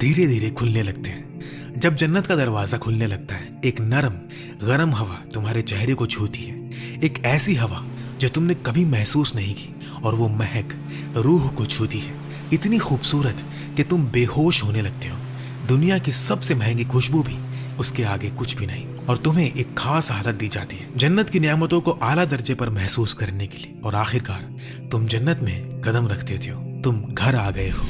دھیرے دھیرے کھلنے لگتے ہیں۔ جب جنت کا دروازہ کھلنے لگتا ہے، ایک نرم گرم ہوا تمہارے چہرے کو چھوتی ہے، ایک ایسی ہوا جو تم نے کبھی محسوس نہیں کی، اور وہ مہک روح کو چھوتی ہے، اتنی خوبصورت کہ تم بے ہوش ہونے لگتے ہو۔ دنیا کی سب سے مہنگی خوشبو بھی اس کے آگے کچھ بھی نہیں، اور تمہیں ایک خاص حالت دی جاتی ہے جنت کی نعمتوں کو اعلیٰ درجے پر محسوس کرنے کے لیے، اور آخرکار تم جنت میں قدم رکھ دیتے ہو، تم گھر آ گئے ہو۔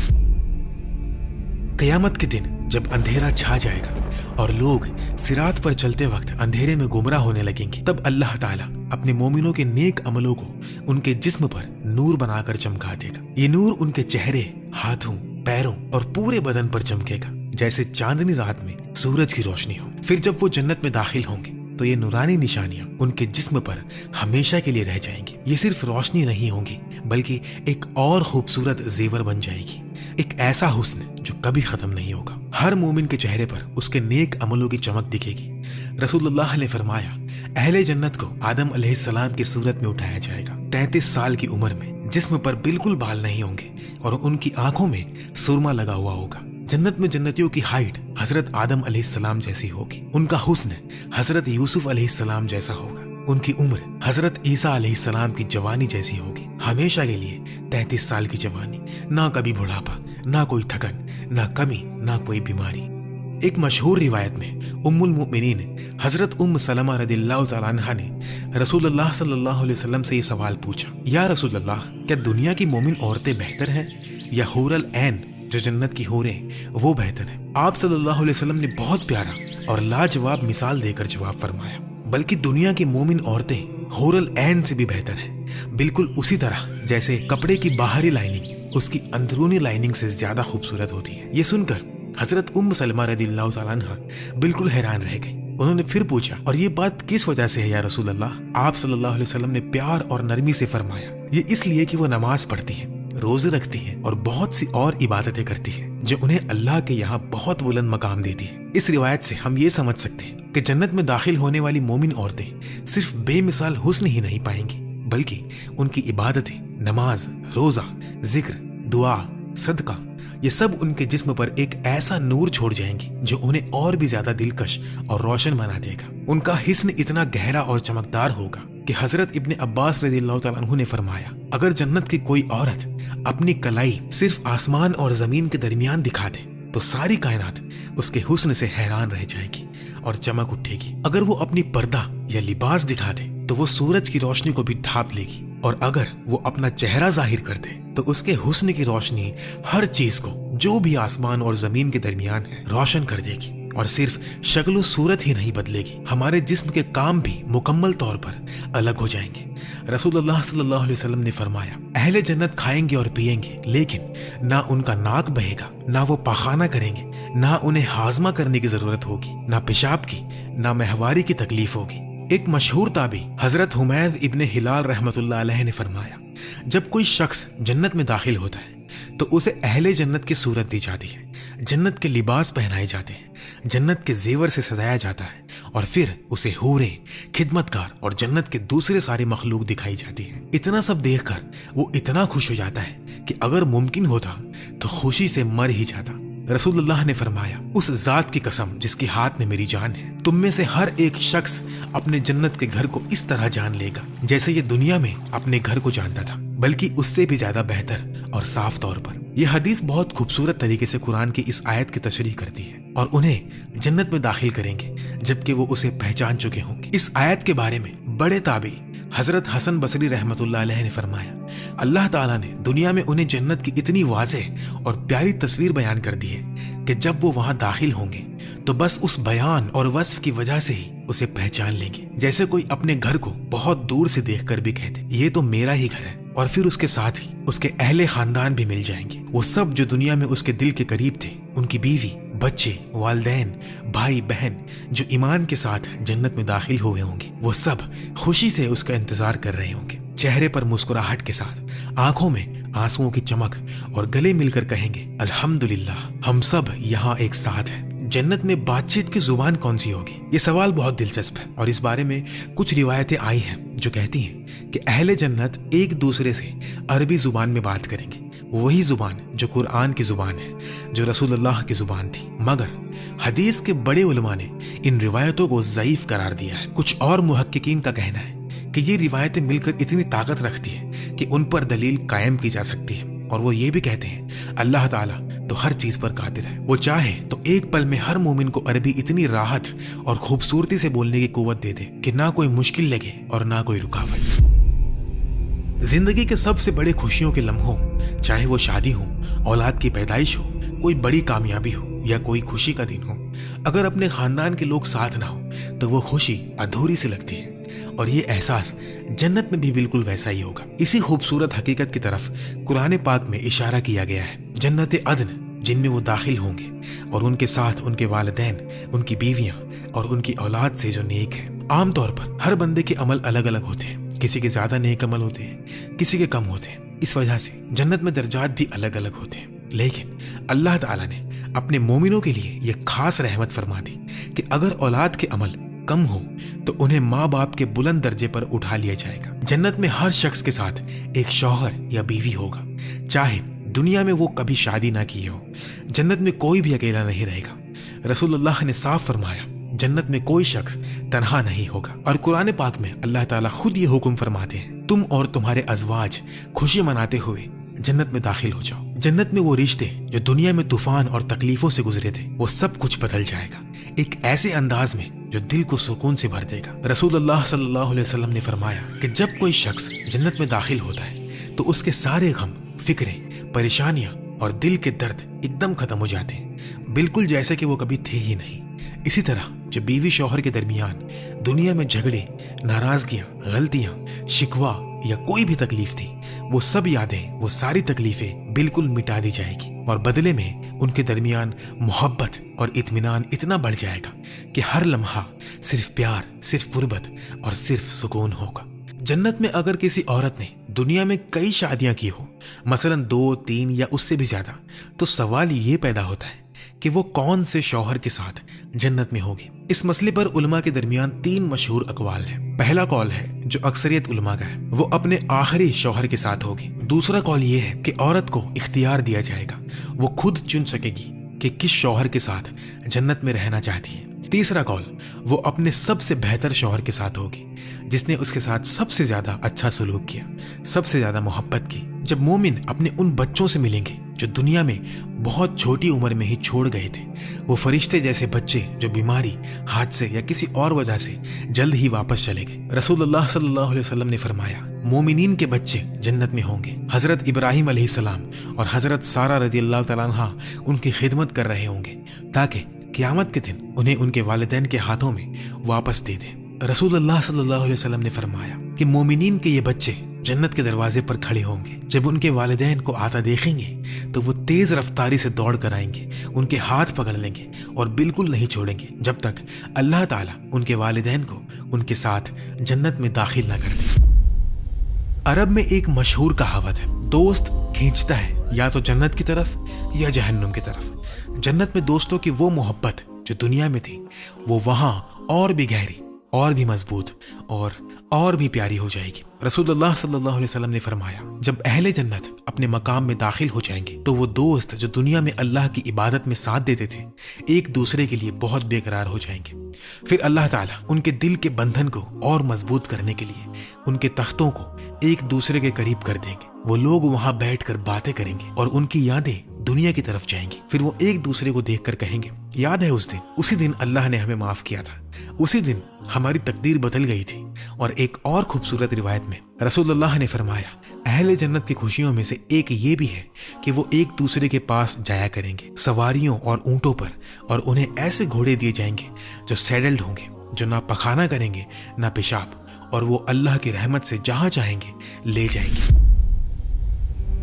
قیامت کے دن جب اندھیرا چھا جائے گا اور لوگ صراط پر چلتے وقت اندھیرے میں گمراہ ہونے لگیں گے، تب اللہ تعالیٰ اپنے مومنوں کے نیک عملوں کو ان کے جسم پر نور بنا کر چمکا دے گا۔ یہ نور ان کے چہرے، ہاتھوں، پیروں اور پورے بدن پر چمکے گا جیسے چاندنی رات میں سورج کی روشنی ہو۔ پھر جب وہ جنت میں داخل ہوں گے تو یہ نورانی نشانیاں ان کے جسم پر ہمیشہ کے لیے رہ جائیں گی۔ یہ صرف روشنی نہیں ہوں گی بلکہ ایک اور خوبصورت زیور بن جائے گی، ایک ایسا حسن جو کبھی ختم نہیں ہوگا۔ ہر مومن کے چہرے پر اس کے نیک عملوں کی چمک دکھے گی۔ رسول اللہ نے فرمایا، اہل جنت کو آدم علیہ السلام کی صورت میں اٹھایا جائے گا، 33 سال کی عمر میں، جسم پر بالکل بال نہیں ہوں گے اور ان کی آنکھوں میں سرما لگا ہوا ہوگا۔ جنت میں جنتیوں کی ہائٹ حضرت آدم علیہ السلام جیسی ہوگی، ان کا حسن حضرت یوسف علیہ السلام جیسا ہوگا، ان کی عمر حضرت عیسیٰ علیہ السلام کی جوانی جیسی ہوگی، ہمیشہ کے لیے 33 سال کی جوانی، نہ کبھی بڑھاپا، نہ کوئی تھکن، نہ کمی، نہ کوئی بیماری۔ ایک مشہور روایت میں ام المؤمنین حضرت ام سلمہ رضی اللہ تعالیٰ عنہا نے رسول اللہ صلی اللہ علیہ وسلم سے یہ سوال پوچھا، یا رسول اللہ، کیا دنیا کی مومن عورتیں بہتر ہیں یا حور العین جو جنت کی حوریں وہ بہتر ہیں؟ آپ صلی اللہ علیہ وسلم نے بہت پیارا اور لاجواب مثال دے کر جواب فرمایا، بلکہ دنیا کی مومن عورتیں حور العین سے بھی بہتر ہیں، بالکل اسی طرح جیسے کپڑے کی باہری لائننگ اس کی اندرونی لائننگ سے زیادہ خوبصورت ہوتی ہے۔ یہ سن کر حضرت ام سلمہ رضی اللہ تعالیٰ عنہ بالکل حیران رہ گئی۔ انہوں نے پھر پوچھا، اور یہ بات کس وجہ سے ہے یا رسول اللہ؟ آپ صلی اللہ علیہ وسلم نے پیار اور نرمی سے فرمایا، یہ اس لیے کہ وہ نماز پڑھتی ہیں، روزے رکھتی ہیں اور بہت سی اور عبادتیں کرتی ہیں جو انہیں اللہ کے یہاں بہت بلند مقام دیتی ہے۔ اس روایت سے ہم یہ سمجھ سکتے ہیں کہ جنت میں داخل ہونے والی مومن عورتیں صرف بے مثال حسن ہی نہیں پائیں گی بلکہ ان کی عبادتیں، نماز، روزہ، ذکر، دعا، صدقہ، یہ سب ان کے جسم پر ایک ایسا نور چھوڑ جائیں گی جو انہیں اور بھی زیادہ دلکش اور روشن بنا دے گا۔ ان کا حسن اتنا گہرا اور چمکدار ہوگا کہ حضرت ابن عباس رضی اللہ تعالیٰ عنہ نے فرمایا، اگر جنت کی کوئی عورت اپنی کلائی صرف آسمان اور زمین کے درمیان دکھا دے تو ساری کائنات اس کے حسن سے حیران رہ جائے گی اور چمک اٹھے گی۔ اگر وہ اپنی پردہ یا لباس دکھا دے تو وہ سورج کی روشنی کو بھی ڈھانپ لے گی، اور اگر وہ اپنا چہرہ ظاہر کر دے تو اس کے حسن کی روشنی ہر چیز کو جو بھی آسمان اور زمین کے درمیان ہے روشن کر دے گی، اور صرف شکل و صورت ہی نہیں بدلے گی، ہمارے جسم کے کام بھی مکمل طور پر الگ ہو جائیں گے۔ رسول اللہ صلی اللہ علیہ وسلم نے فرمایا، اہل جنت کھائیں گے اور پیئیں گے، لیکن نہ ان کا ناک بہے گا، نہ وہ پاخانہ کریں گے، نہ انہیں ہاضمہ کرنے کی ضرورت ہوگی، نہ پیشاب کی، نہ مہواری کی تکلیف ہوگی۔ ایک مشہور تابعی حضرت حمید ابن ہلال رحمۃ اللہ علیہ نے فرمایا، جب کوئی شخص جنت میں داخل ہوتا ہے تو اسے اہل جنت کی صورت دی جاتی ہے، جنت کے لباس پہنائے جاتے ہیں، جنت کے زیور سے سجایا جاتا ہے، اور پھر اسے حوریں، خدمتگار اور جنت کے دوسرے سارے مخلوق دکھائی جاتی ہیں۔ اتنا سب دیکھ کر وہ اتنا خوش ہو جاتا ہے کہ اگر ممکن ہوتا تو خوشی سے مر ہی جاتا۔ رسول اللہ نے فرمایا، اس ذات کی قسم جس کے ہاتھ میں میری جان ہے، تم میں سے ہر ایک شخص اپنے جنت کے گھر کو اس طرح جان لے گا جیسے یہ دنیا میں اپنے گھر کو جانتا تھا، بلکہ اس سے بھی زیادہ بہتر اور صاف طور پر۔ یہ حدیث بہت خوبصورت طریقے سے قرآن کی اس آیت کی تشریح کرتی ہے، اور انہیں جنت میں داخل کریں گے جبکہ وہ اسے پہچان چکے ہوں گے۔ اس آیت کے بارے میں بڑے تابعی حضرت حسن بصری رحمۃ اللہ علیہ نے فرمایا، اللہ تعالیٰ نے دنیا میں انہیں جنت کی اتنی واضح اور پیاری تصویر بیان کر دی ہے کہ جب وہ وہاں داخل ہوں گے تو بس اس بیان اور وصف کی وجہ سے ہی اسے پہچان لیں گے، جیسے کوئی اپنے گھر کو بہت دور سے دیکھ کر بھی کہتے یہ تو میرا ہی گھر ہے، اور پھر اس کے ساتھ ہی اس کے اہل خاندان بھی مل جائیں گے، وہ سب جو دنیا میں اس کے دل کے قریب تھے، ان کی بیوی، بچے، والدین، بھائی بہن جو ایمان کے ساتھ جنت میں داخل ہوئے ہوں گے، وہ سب خوشی سے اس کا انتظار کر رہے ہوں گے، چہرے پر مسکراہٹ کے ساتھ، آنکھوں میں آنسوؤں کی چمک، اور گلے مل کر کہیں گے، الحمدللہ ہم سب یہاں ایک ساتھ ہیں۔ جنت میں بات چیت کی زبان کون سی ہوگی؟ یہ سوال بہت دلچسپ ہے، اور اس بارے میں کچھ روایتیں آئی ہیں جو کہتی ہیں کہ اہل جنت ایک دوسرے سے عربی زبان میں بات کریں گے، وہی زبان جو قرآن کی زبان ہے، جو رسول اللہ کی زبان تھی، مگر حدیث کے بڑے علماء نے ان روایتوں کو ضعیف قرار دیا ہے۔ کچھ اور محققین کا کہنا ہے کہ یہ روایتیں مل کر اتنی طاقت رکھتی ہیں کہ ان پر دلیل قائم کی جا سکتی ہے، اور وہ یہ بھی کہتے ہیں اللہ تعالیٰ تو ہر چیز پر قادر ہے، وہ چاہے تو ایک پل میں ہر مومن کو عربی اتنی راحت اور خوبصورتی سے بولنے کی قوت دے دے کہ نہ کوئی مشکل لگے اور نہ کوئی رکاوٹ۔ زندگی کے سب سے بڑے خوشیوں کے لمحوں، چاہے وہ شادی ہو، اولاد کی پیدائش ہو، کوئی بڑی کامیابی ہو یا کوئی خوشی کا دن ہو، اگر اپنے خاندان کے لوگ ساتھ نہ ہو تو وہ خوشی ادھوری سی لگتی ہے، اور یہ احساس جنت میں بھی بالکل ویسا ہی ہوگا۔ اسی خوبصورت حقیقت کی طرف قرآن پاک میں اشارہ کیا گیا ہے۔ جنت عدن جن میں وہ داخل ہوں گے اور ان کے ساتھ ان کے والدین، ان کی بیویاں اور ان کی اولاد سے جو نیک ہے۔ عام طور پر ہر بندے کے عمل الگ الگ ہوتے ہیں، کسی کے زیادہ نیک عمل ہوتے ہیں، کسی کے کم ہوتے ہیں، اس وجہ سے جنت میں درجات بھی الگ الگ ہوتے ہیں۔ لیکن اللہ تعالیٰ نے اپنے مومنوں کے لیے یہ خاص رحمت فرما دی کہ اگر اولاد کے عمل کم ہو تو انہیں ماں باپ کے بلند درجے پر اٹھا لیا جائے گا۔ جنت میں ہر شخص کے ساتھ ایک شوہر یا بیوی ہوگا، چاہے دنیا میں وہ کبھی شادی نہ کی ہو۔ جنت میں کوئی بھی اکیلا نہیں رہے گا۔ رسول اللہ نے صاف فرمایا جنت میں کوئی شخص تنہا نہیں ہوگا، اور قرآن پاک میں اللہ تعالیٰ خود یہ حکم فرماتے ہیں تم اور تمہارے ازواج خوشی مناتے ہوئے جنت میں داخل ہو جاؤ۔ جنت میں وہ رشتے جو دنیا میں طوفان اور تکلیفوں سے گزرے تھے وہ سب کچھ بدل جائے گا، ایک ایسے انداز میں جو دل کو سکون سے بھر دے گا۔ رسول اللہ صلی اللہ علیہ وسلم نے فرمایا کہ جب کوئی شخص جنت میں داخل ہوتا ہے تو اس کے سارے غم، فکریں، پریشانیاں اور دل کے درد ایک دم ختم ہو جاتے ہیں، بالکل جیسے کہ وہ کبھی تھے ہی نہیں۔ اسی طرح جب بیوی شوہر کے درمیان دنیا میں جھگڑے، ناراضگیاں، غلطیاں، شکوہ یا کوئی بھی تکلیف تھی، وہ سب یادیں، وہ ساری تکلیفیں بالکل مٹا دی جائے گی، اور بدلے میں ان کے درمیان محبت اور اطمینان اتنا بڑھ جائے گا کہ ہر لمحہ صرف پیار، صرف قربت اور صرف سکون ہوگا۔ جنت میں اگر کسی عورت نے دنیا میں کئی شادیاں کی ہو، مثلا 2، 3 یا اس سے بھی زیادہ، تو سوال یہ پیدا ہوتا ہے کہ وہ کون سے شوہر کے ساتھ جنت میں ہوگی۔ اس مسئلے پر علماء کے درمیان 3 مشہور اقوال ہیں۔ پہلا قول ہے جو اکثریت علماء کا ہے، وہ اپنے آخری شوہر کے ساتھ ہوگی۔ دوسرا قول یہ ہے کہ عورت کو اختیار دیا جائے گا، وہ خود چن سکے گی کہ کس شوہر کے ساتھ جنت میں رہنا چاہتی ہے۔ تیسرا قول وہ اپنے سب سے بہتر شوہر کے ساتھ ہوگی، جس نے اس کے ساتھ سب سے زیادہ اچھا سلوک کیا، سب سے زیادہ محبت کی۔ جب مومن اپنے ان بچوں سے ملیں گے جو دنیا میں بہت چھوٹی عمر میں ہی چھوڑ گئے تھے، وہ فرشتے جیسے بچے جو بیماری، حادثے یا کسی اور وجہ سے جلد ہی واپس چلے گئے۔ رسول اللہ صلی اللہ علیہ وسلم نے فرمایا مومنین کے بچے جنت میں ہوں گے۔ حضرت ابراہیم علیہ السلام اور حضرت سارہ رضی اللہ تعالیٰ عنہا ان کی خدمت کر رہے ہوں گے تاکہ قیامت کے دن انہیں ان کے والدین کے ہاتھوں میں واپس دے دیں۔ رسول اللہ صلی اللہ علیہ وسلم نے فرمایا کہ مومنین کے یہ بچے جنت کے دروازے پر کھڑے ہوں گے، جب ان کے والدین کو آتا دیکھیں گے تو وہ تیز رفتاری سے دوڑ کر آئیں گے، ان کے ہاتھ پکڑ لیں گے اور بالکل نہیں چھوڑیں گے جب تک اللہ تعالیٰ ان کے والدین کو ان کے ساتھ جنت میں داخل نہ کر دے۔ عرب میں ایک مشہور کہاوت ہے، دوست کھینچتا ہے یا تو جنت کی طرف یا جہنم کی طرف۔ جنت میں دوستوں کی وہ محبت جو دنیا میں تھی وہ وہاں اور بھی گہری، اور بھی مضبوط اور بھی پیاری ہو جائے گی۔ رسول اللہ صلی اللہ علیہ وسلم نے فرمایا جب اہل جنت اپنے مقام میں داخل ہو جائیں گے تو وہ دوست جو دنیا میں اللہ کی عبادت میں ساتھ دیتے تھے ایک دوسرے کے لیے بہت بے قرار ہو جائیں گے۔ پھر اللہ تعالیٰ ان کے دل کے بندھن کو اور مضبوط کرنے کے لیے ان کے تختوں کو ایک دوسرے کے قریب کر دیں گے۔ وہ لوگ وہاں بیٹھ کر باتیں کریں گے اور ان کی یادیں دنیا کی طرف جائیں گی۔ پھر وہ ایک دوسرے کو دیکھ کر کہیں گے یاد ہے اسی دن اللہ نے ہمیں معاف کیا تھا، اسی دن ہماری تقدیر بدل گئی تھی۔ اور ایک اور خوبصورت روایت میں رسول اللہ نے فرمایا اہل جنت کی خوشیوں میں سے ایک یہ بھی ہے کہ وہ ایک دوسرے کے پاس جایا کریں گے سواریوں اور اونٹوں پر، اور انہیں ایسے گھوڑے دیے جائیں گے جو سیڈلڈ ہوں گے، جو نہ پخانہ کریں گے نہ پیشاب، اور وہ اللہ کی رحمت سے جہاں چاہیں گے لے جائیں گے۔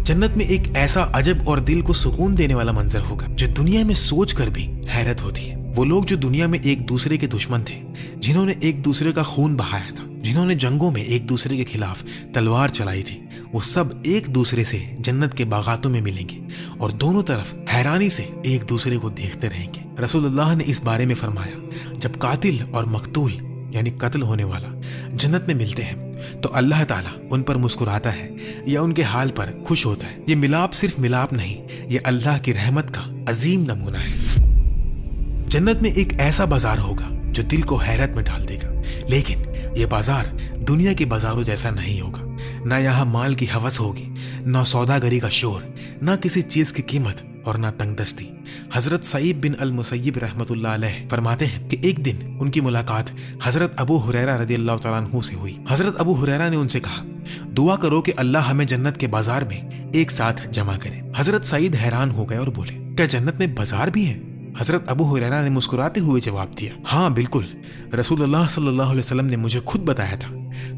جنت میں ایک ایسا عجب اور دل کو سکون دینے والا منظر ہوگا جو دنیا میں سوچ کر بھی حیرت ہوتی ہے۔ وہ لوگ جو دنیا میں ایک دوسرے کے دشمن تھے، جنہوں نے ایک دوسرے کا خون بہایا تھا، جنہوں نے جنگوں میں ایک دوسرے کے خلاف تلوار چلائی تھی، وہ سب ایک دوسرے سے جنت کے باغاتوں میں ملیں گے اور دونوں طرف حیرانی سے ایک دوسرے کو دیکھتے رہیں گے۔ رسول اللہ نے اس بارے میں فرمایا جب قاتل اور مقتول یعنی قتل ہونے والا جنت میں ملتے ہیں تو اللہ تعالیٰ ان پر مسکراتا ہے یا ان کے حال پر خوش ہوتا ہے۔ یہ ملاپ صرف ملاپ نہیں، یہ اللہ کی رحمت کا عظیم نمونہ ہے۔ جنت میں ایک ایسا بازار ہوگا جو دل کو حیرت میں ڈال دے گا، لیکن یہ بازار دنیا کے بازاروں جیسا نہیں ہوگا۔ نہ یہاں مال کی ہوس ہوگی، نہ سوداگری کا شور، نہ کسی چیز کی قیمت اور نہ تنگ دستی۔ حضرت سعید بن المسیب رحمۃ اللہ علیہ فرماتے ہیں کہ ایک دن ان کی ملاقات حضرت ابو ہریرہ رضی اللہ تعالیٰ عنہ سے ہوئی۔ حضرت ابو ہریرہ نے ان سے کہا، دعا کرو کہ اللہ ہمیں جنت کے بازار میں ایک ساتھ جمع کرے۔ حضرت سعید حیران ہو گئے اور بولے، کیا جنت میں بازار بھی ہے؟ حضرت ابو ہریرہ نے مسکراتے ہوئے جواب دیا، ہاں بالکل، رسول اللہ صلی اللہ علیہ وسلم نے مجھے خود بتایا تھا۔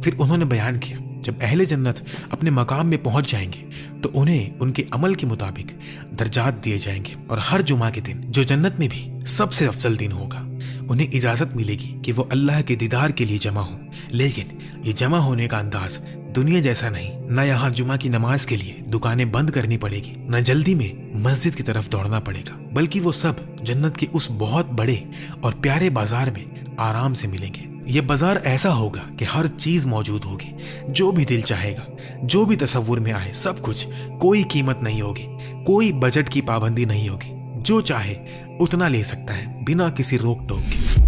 پھر انہوں نے بیان کیا، جب اہل جنت اپنے مقام میں پہنچ جائیں گے تو انہیں ان کے عمل کے مطابق درجات دیے جائیں گے، اور ہر جمعہ کے دن جو جنت میں بھی سب سے افضل دن ہوگا، انہیں اجازت ملے گی کہ وہ اللہ کے دیدار کے لیے جمع ہوں۔ لیکن یہ جمع ہونے کا انداز دنیا جیسا نہیں، نہ یہاں جمعہ کی نماز کے لیے دکانیں بند کرنی پڑے گی، نہ جلدی میں مسجد کی طرف دوڑنا پڑے گا، بلکہ وہ سب جنت کے اس بہت بڑے اور پیارے بازار میں آرام سے ملیں گے۔ یہ بازار ایسا ہوگا کہ ہر چیز موجود ہوگی، جو بھی دل چاہے گا، جو بھی تصور میں آئے، سب کچھ، کوئی قیمت نہیں ہوگی، کوئی بجٹ کی پابندی نہیں ہوگی، جو چاہے اتنا لے سکتا ہے بنا کسی روک ٹوک کے۔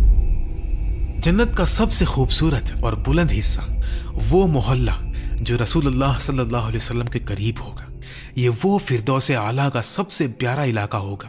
جنت کا سب سے خوبصورت اور بلند حصہ وہ محلہ جو رسول اللہ صلی اللہ علیہ وسلم کے قریب ہوگا، یہ وہ فردوس اعلیٰ کا سب سے پیارا علاقہ ہوگا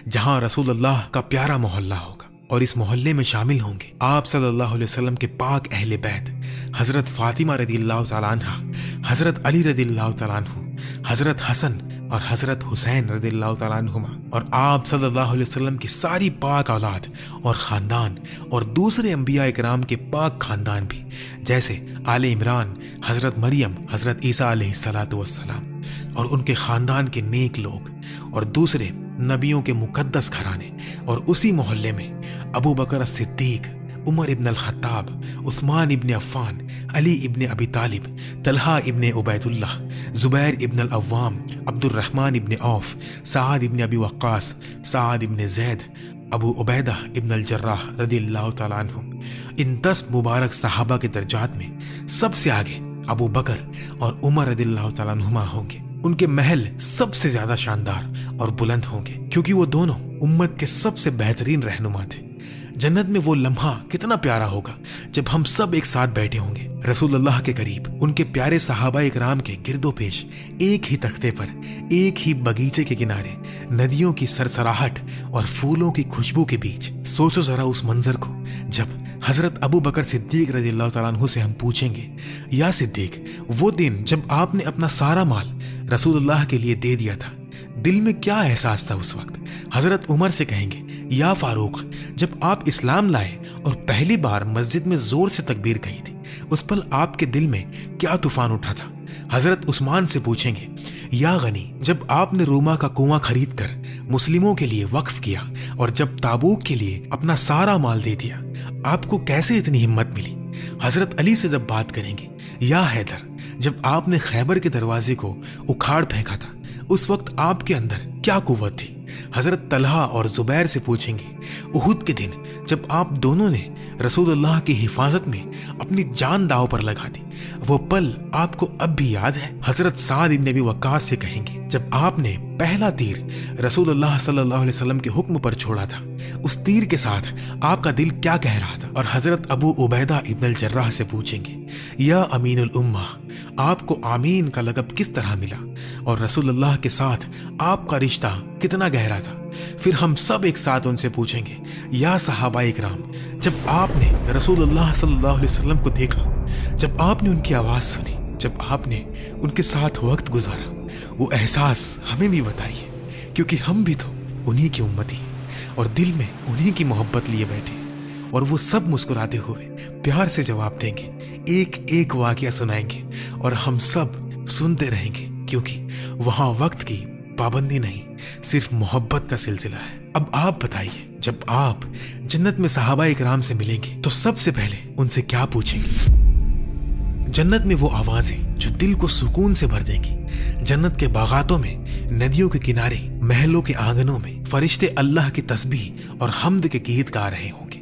جہاں رسول اللہ کا پیارا محلہ ہوگا، اور اس محلے میں شامل ہوں گے آپ صلی اللہ علیہ وسلم کے پاک اہل بیت، حضرت فاطمہ رضی اللہ تعالیٰ عنہ، حضرت علی رضی اللہ تعالیٰ عنہ، حضرت حسن اور حضرت حسین رضی اللہ تعالیٰ عنہما، اور آپ صلی اللہ علیہ وسلم کی ساری پاک اولاد اور خاندان، اور دوسرے انبیاء اکرام کے پاک خاندان بھی، جیسے آل عمران، حضرت مریم، حضرت عیسیٰ علیہ السلام، اور ان کے خاندان کے نیک لوگ، اور دوسرے نبیوں کے مقدس گھرانے۔ اور اسی محلے میں ابو بکر الصدیق، عمر ابن الخطاب، عثمان ابن عفان، علی ابن ابی طالب، طلحہ ابن عبید اللہ، زبیر ابن العوام، عبد الرحمن ابن عوف، سعد ابن ابی وقاص، سعد ابن زید، ابو عبیدہ ابن الجراح رضی اللہ تعالیٰ عنہ۔ ان 10 مبارک صحابہ کے درجات میں سب سے آگے ابو بکر اور عمر رضی اللہ تعالیٰ عنہما ہوں گے۔ ان کے محل سب سے زیادہ شاندار اور بلند ہوں گے، کیونکہ وہ دونوں امت کے سب سے بہترین رہنما تھے۔ جنت میں وہ لمحہ کتنا پیارا ہوگا جب ہم سب ایک ساتھ بیٹھے ہوں گے رسول اللہ کے قریب، ان کے پیارے صحابہ اکرام کے گرد و پیش، ایک ہی تختے پر، ایک ہی باغیچے کے کنارے، ندیوں کی سرسراہٹ اور پھولوں کی خوشبو کے بیچ۔ سوچو ذرا اس منظر کو، جب حضرت ابو بکر صدیق رضی اللہ تعالیٰ عنہ سے ہم پوچھیں گے، یا صدیق، وہ دن جب آپ نے اپنا سارا مال رسول اللہ کے لیے دے دیا تھا، دل میں کیا احساس تھا اس وقت؟ حضرت عمر سے کہیں گے، یا فاروق، جب آپ اسلام لائے اور پہلی بار مسجد میں زور سے تکبیر کہی تھی، اس پل آپ کے دل میں کیا طوفان اٹھا تھا؟ حضرت عثمان سے پوچھیں گے، یا غنی، جب آپ نے روما کا کنواں خرید کر مسلموں کے لیے وقف کیا اور جب تابوک کے لیے اپنا سارا مال دے دیا، آپ کو کیسے اتنی ہمت ملی؟ حضرت علی سے جب بات کریں گے، یا حیدر، جب آپ نے خیبر کے دروازے کو اکھاڑ پھینکا تھا، اس وقت آپ کے اندر کیا قوت تھی؟ حضرت طلحہ اور زبیر سے پوچھیں گے، احد کے دن جب آپ دونوں نے رسول اللہ کی حفاظت میں اپنی جان داؤ پر لگا دی، وہ پل آپ کو اب بھی یاد ہے؟ حضرت سعد بن ابی وقاص سے کہیں گے، جب آپ نے پہلا تیر رسول اللہ صلی اللہ علیہ وسلم کے حکم پر چھوڑا تھا، اس تیر کے ساتھ آپ کا دل کیا کہہ رہا تھا؟ اور حضرت ابو عبیدہ ابن الجراح سے پوچھیں گے، یا امین الامہ، آپ کو آمین کا لقب کس طرح ملا اور رسول اللہ کے ساتھ آپ کا رشتہ کتنا گہرا تھا؟ پھر ہم سب ایک ساتھ ان سے پوچھیں گے، یا صحابہ اکرام، جب آپ نے رسول اللہ صلی اللہ علیہ وسلم کو دیکھا، جب آپ نے ان کی آواز سنی، جب آپ نے ان کے ساتھ وقت گزارا، وہ احساس ہمیں بھی بتائیے، کیونکہ ہم بھی تو انہی کی امتی اور دل میں انہی کی محبت لیے بیٹھے۔ اور وہ سب مسکراتے ہوئے پیار سے جواب دیں گے، ایک ایک واقعہ سنائیں گے اور ہم سب سنتے رہیں گے، کیونکہ وہاں وقت کی پابندی نہیں، صرف محبت کا سلسلہ ہے۔ اب آپ بتائیے، جب آپ جنت میں صحابہ اکرام سے ملیں گے تو سب سے پہلے ان سے کیا پوچھیں گے؟ جنت میں وہ آوازیں جو دل کو سکون سے بھر دیں گی، جنت کے باغاتوں میں، ندیوں کے کنارے، محلوں کے آنگنوں میں فرشتے اللہ کی تسبیح اور حمد کے گیت گا رہے ہوں گے۔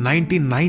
99